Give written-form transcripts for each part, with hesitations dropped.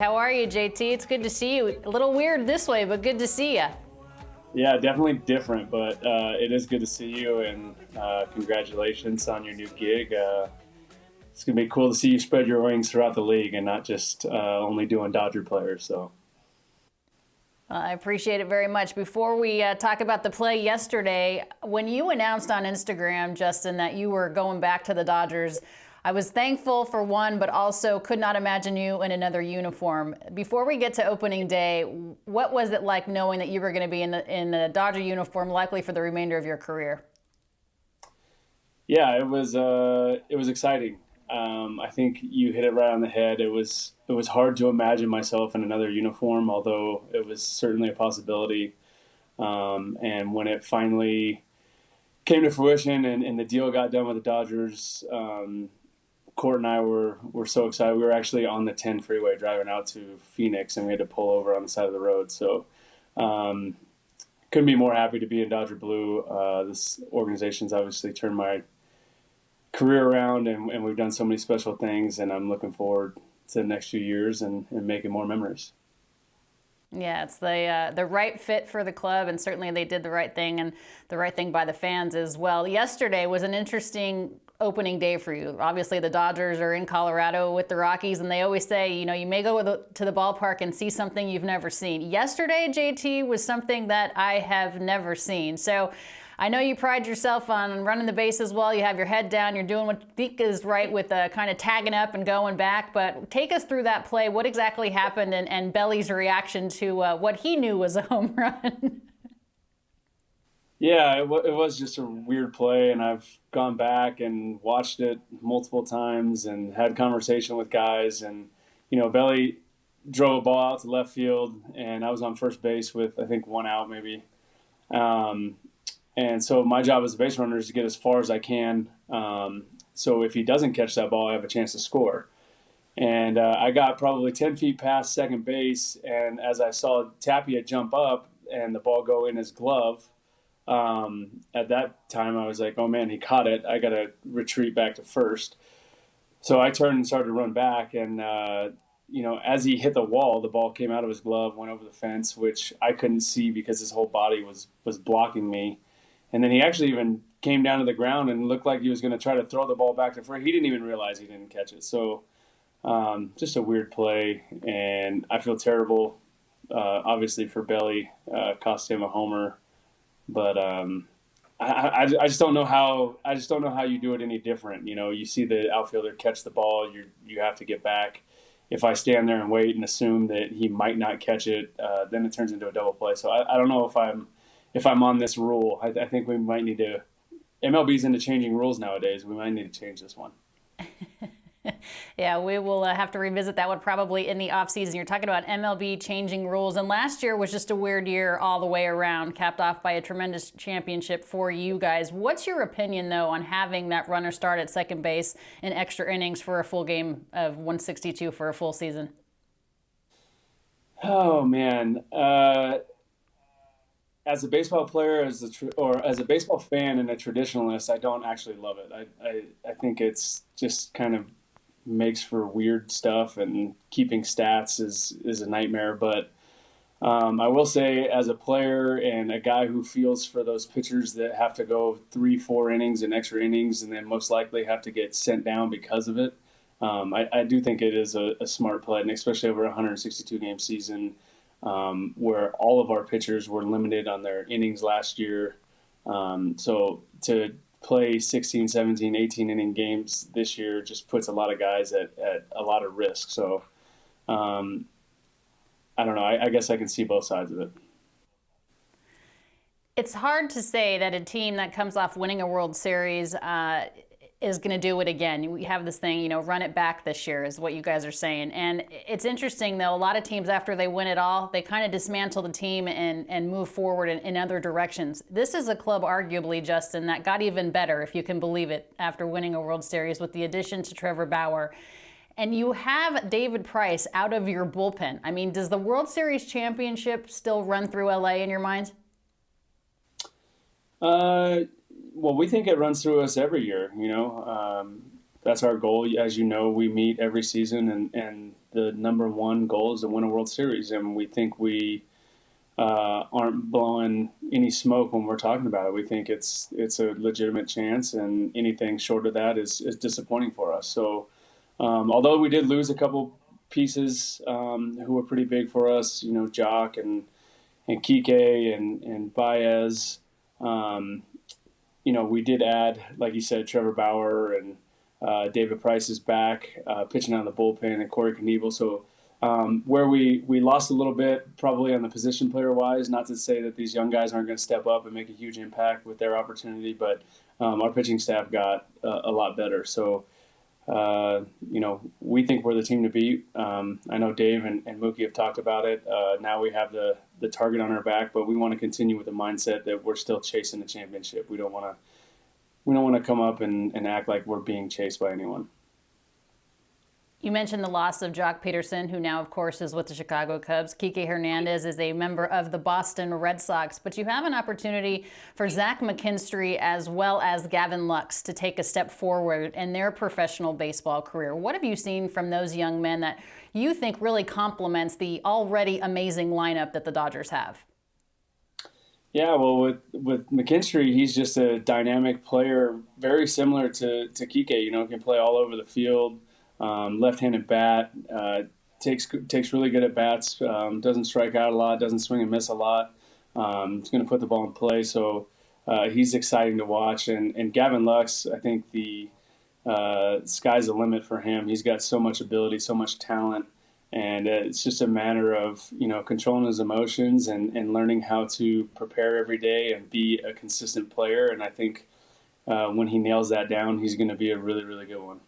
How are you, JT? It's good to see you. A little weird this way, but good to see you. Yeah, definitely different, but it is good to see you, and congratulations on your new gig. It's gonna be cool to see you spread your wings throughout the league and not just only doing Dodger players. So I appreciate it very much. Before we talk about the play yesterday, when you announced on Instagram, Justin, that you were going back to the Dodgers, I was thankful for one, but also could not imagine you in another uniform. Before we get to opening day, what was it like knowing that you were going to be in a Dodger uniform, likely for the remainder of your career? yeah, it was exciting. I think you hit it right on the head. It was hard to imagine myself in another uniform, although it was certainly a possibility. And when it finally came to fruition and the deal got done with the Dodgers, Court and I were so excited. We were actually on the 10 freeway driving out to Phoenix, and we had to pull over on the side of the road. So um, couldn't be more happy to be in Dodger Blue. This organization's obviously turned my career around, and we've done so many special things, and I'm looking forward to the next few years and making more memories. Yeah, it's the right fit for the club, and certainly they did the right thing and the right thing by the fans as well. Yesterday was an interesting opening day for you. Obviously, the Dodgers are in Colorado with the Rockies, and they always say, you may go to the ballpark and see something you've never seen. Yesterday, JT, was something that I have never seen. So I know you pride yourself on running the bases well. You have your head down. You're doing what you think is right with kind of tagging up and going back. But take us through that play. What exactly happened, and Belly's reaction to what he knew was a home run? Yeah, it was just a weird play, and I've gone back and watched it multiple times and had conversation with guys. And Belly drove a ball out to left field, and I was on first base with I think one out maybe. Um, and so my job as a base runner is to get as far as I can. So if he doesn't catch that ball, I have a chance to score. And I got probably 10 feet past second base, and as I saw Tapia jump up and the ball go in his glove, at that time, I was like, "Oh man, he caught it! I got to retreat back to first." So I turned and started to run back, and as he hit the wall, the ball came out of his glove, went over the fence, which I couldn't see because his whole body was blocking me. And then he actually even came down to the ground and looked like he was going to try to throw the ball back to first. He didn't even realize he didn't catch it. So just a weird play, and I feel terrible. Obviously for Belly, cost him a homer, but I just don't know how you do it any different. You see the outfielder catch the ball, you have to get back. If I stand there and wait and assume that he might not catch it, then it turns into a double play. So I don't know if I'm on this rule. I think we might need to. MLB's into changing rules nowadays. We might need to change this one. Yeah, we will have to revisit that one probably in the offseason. You're talking about MLB changing rules, and last year was just a weird year all the way around, capped off by a tremendous championship for you guys. What's your opinion, though, on having that runner start at second base in extra innings for a full game of 162 for a full season? Oh man, as a baseball player, or as a baseball fan and a traditionalist, I don't actually love it. I think it's just kind of makes for weird stuff, and keeping stats is a nightmare. But I will say, as a player and a guy who feels for those pitchers that have to go 3, 4 innings and extra innings, and then most likely have to get sent down because of it, I do think it is a smart play, and especially over a 162 game season, where all of our pitchers were limited on their innings last year. So to play 16, 17, 18 inning games this year just puts a lot of guys at a lot of risk. So um, I don't know. I guess I can see both sides of it. It's hard to say that a team that comes off winning a World Series is going to do it again. We have this thing, run it back this year is what you guys are saying. And it's interesting, though, a lot of teams, after they win it all, they kind of dismantle the team and move forward in other directions. This is a club, arguably, Justin, that got even better, if you can believe it, after winning a World Series with the addition to Trevor Bauer. And you have David Price out of your bullpen. I mean, does the World Series championship still run through LA in your mind? Uh, well, we think it runs through us every year. that's our goal. As you know, we meet every season, and the number one goal is to win a World Series, and we think we aren't blowing any smoke when we're talking about it. We think it's a legitimate chance, and anything short of that is disappointing for us. So, although we did lose a couple pieces who were pretty big for us, Jock and Kike and Baez. We did add, like you said, Trevor Bauer and David Price is back, pitching out of the bullpen, and Corey Knievel. So where we lost a little bit, probably on the position player wise, not to say that these young guys aren't going to step up and make a huge impact with their opportunity, but our pitching staff got a lot better. So, we think we're the team to beat. I know Dave and Mookie have talked about it. Now we have the target on our back, but we want to continue with the mindset that we're still chasing the championship. We don't want to come up and act like we're being chased by anyone. You mentioned the loss of Jock Peterson, who now, of course, is with the Chicago Cubs. Kike Hernandez is a member of the Boston Red Sox. But you have an opportunity for Zach McKinstry as well as Gavin Lux to take a step forward in their professional baseball career. What have you seen from those young men that you think really complements the already amazing lineup that the Dodgers have? Yeah, well, with McKinstry, he's just a dynamic player, very similar to Kike. Can play all over the field. Left-handed bat, takes really good at bats, doesn't strike out a lot, doesn't swing and miss a lot. He's going to put the ball in play, so he's exciting to watch. And Gavin Lux, I think the sky's the limit for him. He's got so much ability, so much talent, and it's just a matter of controlling his emotions and learning how to prepare every day and be a consistent player. And I think when he nails that down, he's going to be a really, really good one.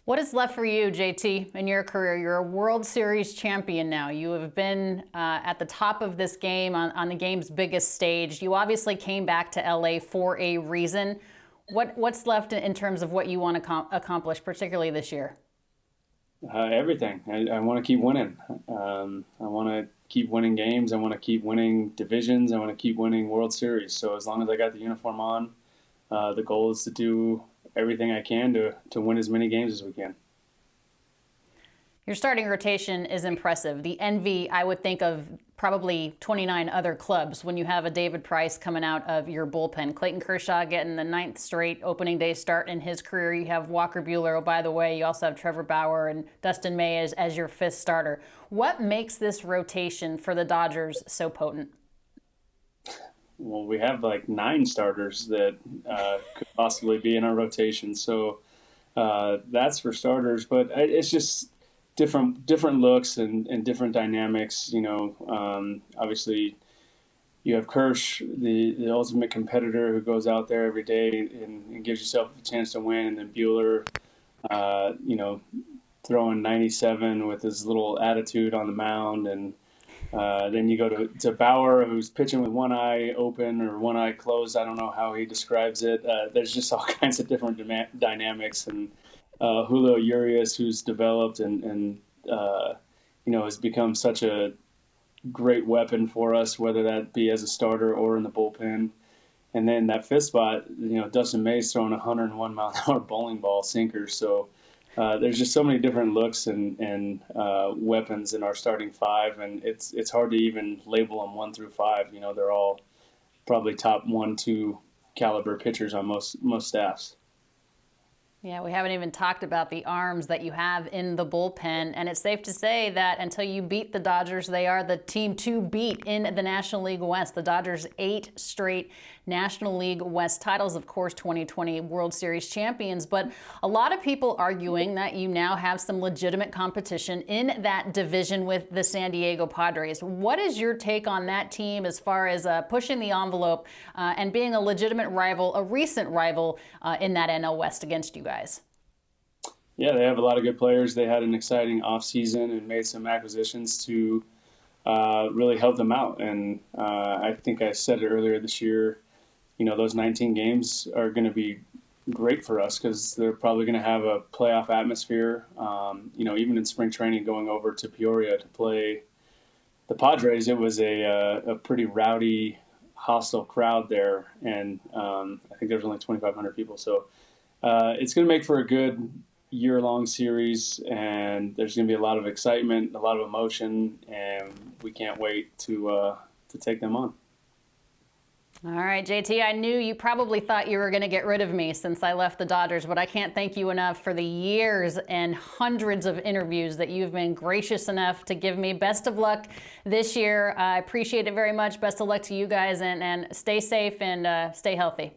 What is left for you, JT, in your career? You're a World Series champion now. You have been at the top of this game on the game's biggest stage. You obviously came back to LA for a reason. What's left in terms of what you want to accomplish, particularly this year? Everything. I want to keep winning. I want to keep winning games. I want to keep winning divisions. I want to keep winning World Series. So as long as I got the uniform on, the goal is to do everything I can to win as many games as we can. Your starting rotation is impressive. The envy, I would think, of probably 29 other clubs when you have a David Price coming out of your bullpen. Clayton Kershaw getting the 9th straight opening day start in his career. You have Walker Buehler. Oh, by the way, you also have Trevor Bauer and Dustin May as your 5th starter. What makes this rotation for the Dodgers so potent? Well, we have like 9 starters that could possibly be in our rotation. So that's for starters. But it's just different looks and different dynamics. Obviously you have Kirsch, the ultimate competitor who goes out there every day and gives yourself a chance to win. And then Buehler, throwing 97 with his little attitude on the mound. And then you go to Bauer, who's pitching with one eye open or one eye closed. I don't know how he describes it. There's just all kinds of different dynamics. And Julio Urias, who's developed and has become such a great weapon for us, whether that be as a starter or in the bullpen. And then that 5th spot, Dustin May's throwing a 101-mile-an-hour bowling ball sinker. So there's just so many different looks and weapons in our starting 5, and it's hard to even label them 1 through 5. They're all probably top 1-2 caliber pitchers on most staffs. Yeah, we haven't even talked about the arms that you have in the bullpen, and it's safe to say that until you beat the Dodgers, they are the team to beat in the National League West. The Dodgers 8 straight National League West titles, of course, 2020 World Series champions, but a lot of people arguing that you now have some legitimate competition in that division with the San Diego Padres. What is your take on that team as far as pushing the envelope and being a legitimate rival, a recent rival in that NL West against you guys? Yeah, they have a lot of good players. They had an exciting offseason and made some acquisitions to really help them out. And I think I said it earlier this year, those 19 games are going to be great for us because they're probably going to have a playoff atmosphere. Even in spring training, going over to Peoria to play the Padres, it was a pretty rowdy, hostile crowd there. And I think there was only 2,500 people. So it's going to make for a good year-long series, and there's going to be a lot of excitement, a lot of emotion, and we can't wait to take them on. All right, JT, I knew you probably thought you were going to get rid of me since I left the Dodgers, but I can't thank you enough for the years and hundreds of interviews that you've been gracious enough to give me. Best of luck this year. I appreciate it very much. Best of luck to you guys, and stay safe and stay healthy.